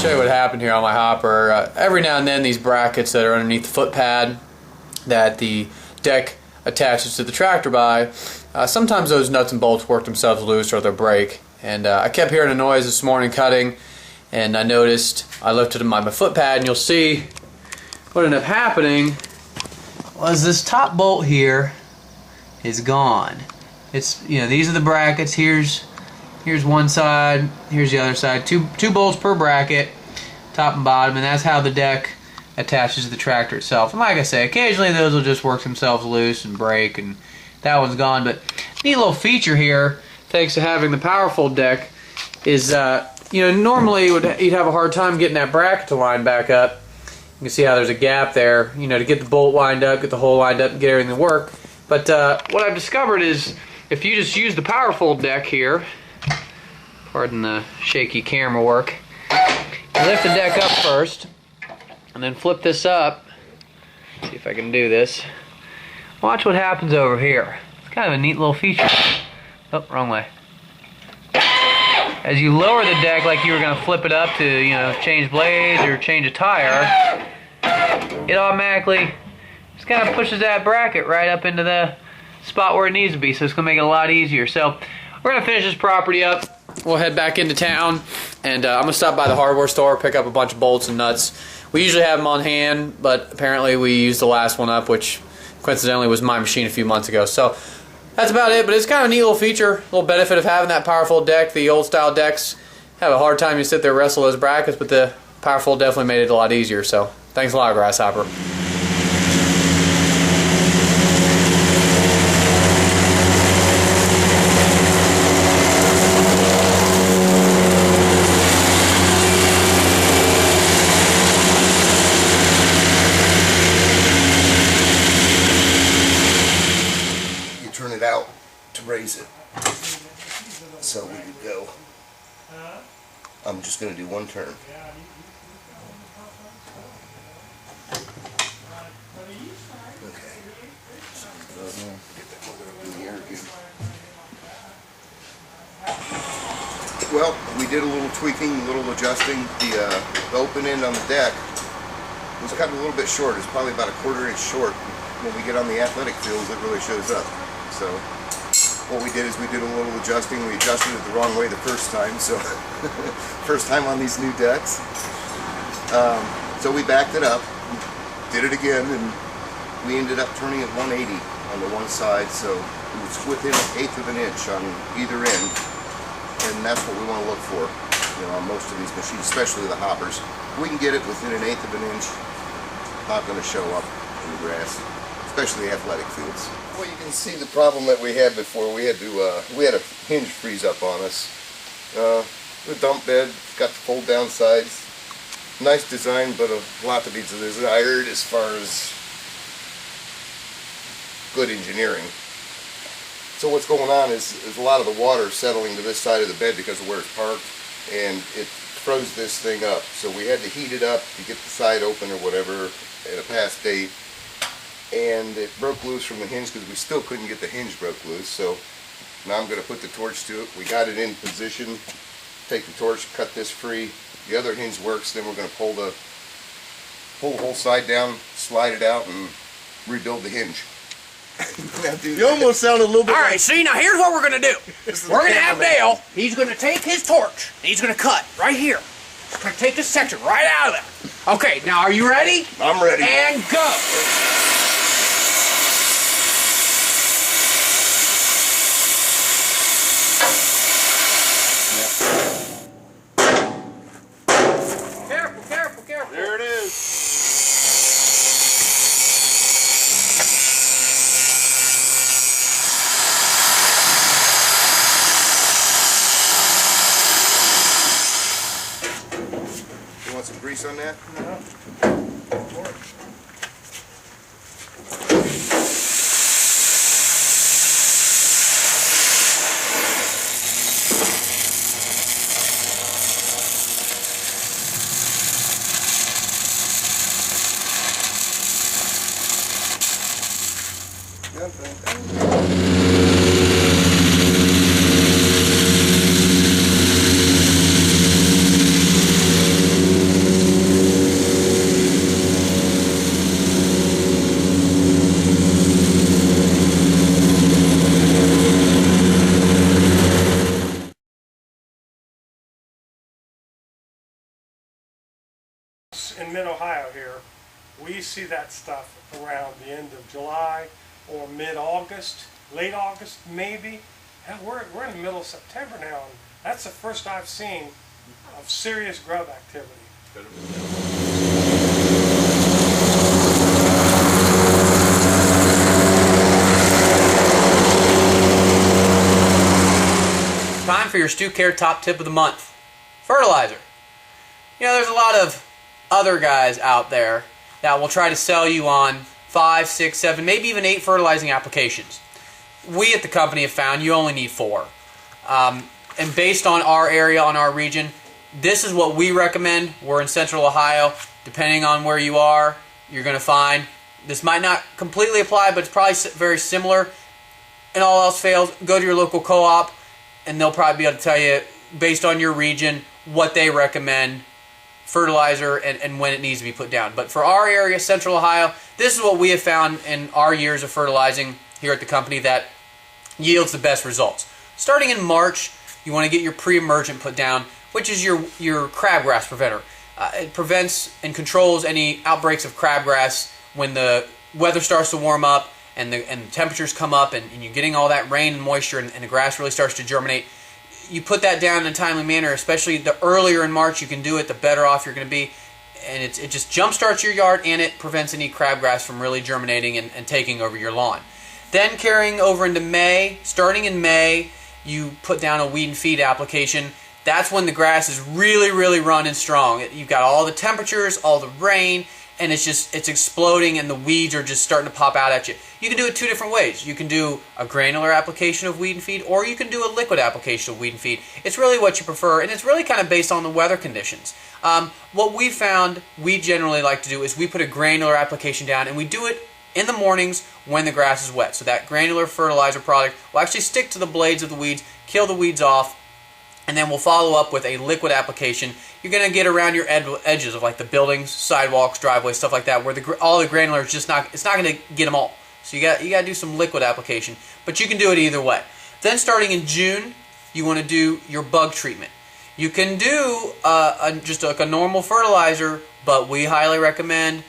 show you what happened here on my hopper. Every now and then these brackets that are underneath the foot pad that the deck attaches to the tractor by, sometimes those nuts and bolts work themselves loose or they'll break. And I kept hearing a noise this morning cutting, and I noticed, I lifted my foot pad, and you'll see what ended up happening was this top bolt here is gone. It's, you know, these are the brackets. Here's one side, here's the other side. Two bolts per bracket, top and bottom, and that's how the deck attaches to the tractor itself. And like I say, occasionally those will just work themselves loose and break, and that one's gone. But neat little feature here, thanks to having the powerful deck, is you know, normally you'd have a hard time getting that bracket to line back up. You can see how there's a gap there, you know, to get the bolt lined up, get the hole lined up, and get everything to work. But what I've discovered is if you just use the powerful deck here, pardon the shaky camera work, you lift the deck up first and then flip this up. See if I can do this. Watch what happens over here. It's kind of a neat little feature. Oh, wrong way. As you lower the deck like you were going to flip it up to, you know, change blades or change a tire, it automatically just kind of pushes that bracket right up into the spot where it needs to be, so it's going to make it a lot easier. So we're going to finish this property up. We'll head back into town, and I'm going to stop by the hardware store, pick up a bunch of bolts and nuts. We usually have them on hand, but apparently we used the last one up, which coincidentally was my machine a few months ago. So that's about it, but it's kind of a neat little feature, a little benefit of having that powerful deck. The old style decks have a hard time to sit there and wrestle those brackets, but the powerful definitely made it a lot easier. So thanks a lot, Grasshopper. Out to raise it, so we could go. I'm just going to do one turn. Okay. So get that mother up in the air again. Well, we did a little tweaking, a little adjusting. The open end on the deck was cut a little bit short. It's probably about a 1/4 inch short. When we get on the athletic fields, it really shows up. So what we did is we did a little adjusting. We adjusted it the wrong way the first time, so first time on these new decks. So we backed it up, did it again, and we ended up turning it 180 on the one side, so it was within 1/8 of an inch on either end, and that's what we want to look for, you know, on most of these machines, especially the hoppers. If we can get it within 1/8 of an inch, not going to show up in the grass, especially athletic fields. Well, you can see the problem that we had before. We had a hinge freeze up on us. The dump bed got the fold down sides. Nice design, but a lot to be desired as far as good engineering. So what's going on is a lot of the water settling to this side of the bed because of where it's parked, and it froze this thing up. So we had to heat it up to get the side open or whatever at a past date. And it broke loose from the hinge because we still couldn't get the hinge broke loose. So now I'm going to put the torch to it. We got it in position, take the torch, cut this free. The other hinge works, then we're going to pull the whole side down, slide it out, and rebuild the hinge. You almost sounded a little bit. All right, see, now here's what we're going to do. We're going to have Dale, he's going to take his torch, and he's going to cut right here. He's going to take this section right out of there. Okay, now are you ready? I'm ready. And go. There it is. You want some grease on that? us in mid-Ohio here, we see that stuff around the end of July or mid-August, late August maybe. Hell, we're in the middle of September now, and that's the first I've seen of serious grub activity. Time for your Stewcare top tip of the month. Fertilizer. You know, there's a lot of other guys out there that will try to sell you on 5, 6, 7, maybe even 8 fertilizing applications. We at the company have found you only need 4. And based on our area, on our region, this is what we recommend. We're in central Ohio. Depending on where you are, you're going to find this might not completely apply, but it's probably very similar. And all else fails, go to your local co-op, and they'll probably be able to tell you, based on your region, what they recommend fertilizer and when it needs to be put down. But for our area, central Ohio, this is what we have found in our years of fertilizing here at the company that yields the best results. Starting in March, you want to get your pre-emergent put down, which is your crabgrass preventer. It prevents and controls any outbreaks of crabgrass when the weather starts to warm up and the temperatures come up and you're getting all that rain and moisture and the grass really starts to germinate. You put that down in a timely manner, especially the earlier in March you can do it, the better off you're going to be. And it just jumpstarts your yard, and it prevents any crabgrass from really germinating and taking over your lawn. Then carrying over into May, starting in May, you put down a weed and feed application. That's when the grass is really, really running strong. You've got all the temperatures, all the rain, and it's exploding, and the weeds are just starting to pop out at you. You can do it 2 different ways. You can do a granular application of weed and feed, or you can do a liquid application of weed and feed. It's really what you prefer, and it's really kind of based on the weather conditions. What we found we generally like to do is we put a granular application down, and we do it in the mornings when the grass is wet. So that granular fertilizer product will actually stick to the blades of the weeds, kill the weeds off, and then we'll follow up with a liquid application. You're going to get around your edges of like the buildings, sidewalks, driveways, stuff like that, where all the granular is just not, it's not going to get them all. So you got to do some liquid application, but you can do it either way. Then starting in June, you want to do your bug treatment. You can do just like a normal fertilizer, but we highly recommend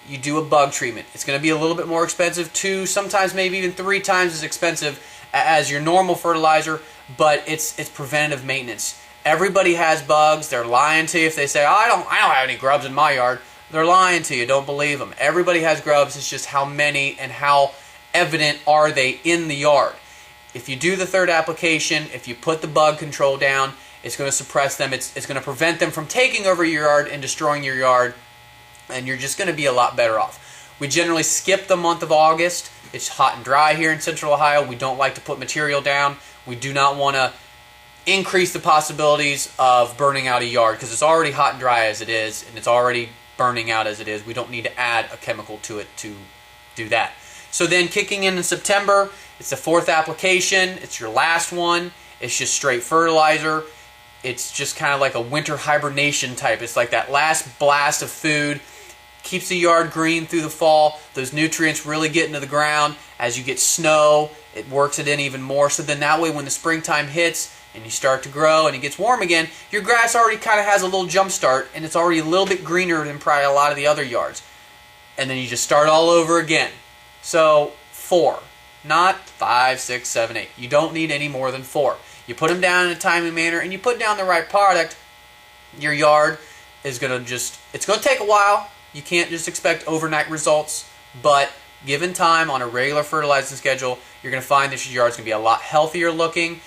you do a bug treatment. It's going to be a little bit more expensive, 2, sometimes maybe even 3 times as expensive as your normal fertilizer, but it's preventative maintenance. Everybody has bugs. They're lying to you if they say, oh, I don't have any grubs in my yard. They're lying to you. Don't believe them. Everybody has grubs. It's just how many and how evident are they in the yard. If you do the 3rd application, if you put the bug control down, it's going to suppress them. It's going to prevent them from taking over your yard and destroying your yard, and you're just going to be a lot better off. We generally skip the month of August. It's hot and dry here in central Ohio. We don't like to put material down. We do not want to increase the possibilities of burning out a yard because it's already hot and dry as it is, and it's already burning out as it is. We don't need to add a chemical to it to do that. So then kicking in September, it's the 4th application. It's your last one. It's just straight fertilizer. It's just kind of like a winter hibernation type. It's like that last blast of food. Keeps the yard green through the fall. Those nutrients really get into the ground. As you get snow, it works it in even more. So then that way when the springtime hits and you start to grow and it gets warm again, your grass already kind of has a little jump start, and it's already a little bit greener than probably a lot of the other yards. And then you just start all over again. So 4, not 5, 6, 7, 8. You don't need any more than 4. You put them down in a timely manner and you put down the right product, your yard is going to it's going to take a while. You can't just expect overnight results, but given time on a regular fertilizing schedule, you're going to find that your yard's going to be a lot healthier looking,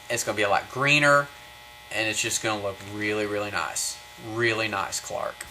it's going to be a lot greener, and it's just going to look really, really nice. Really nice, Clark.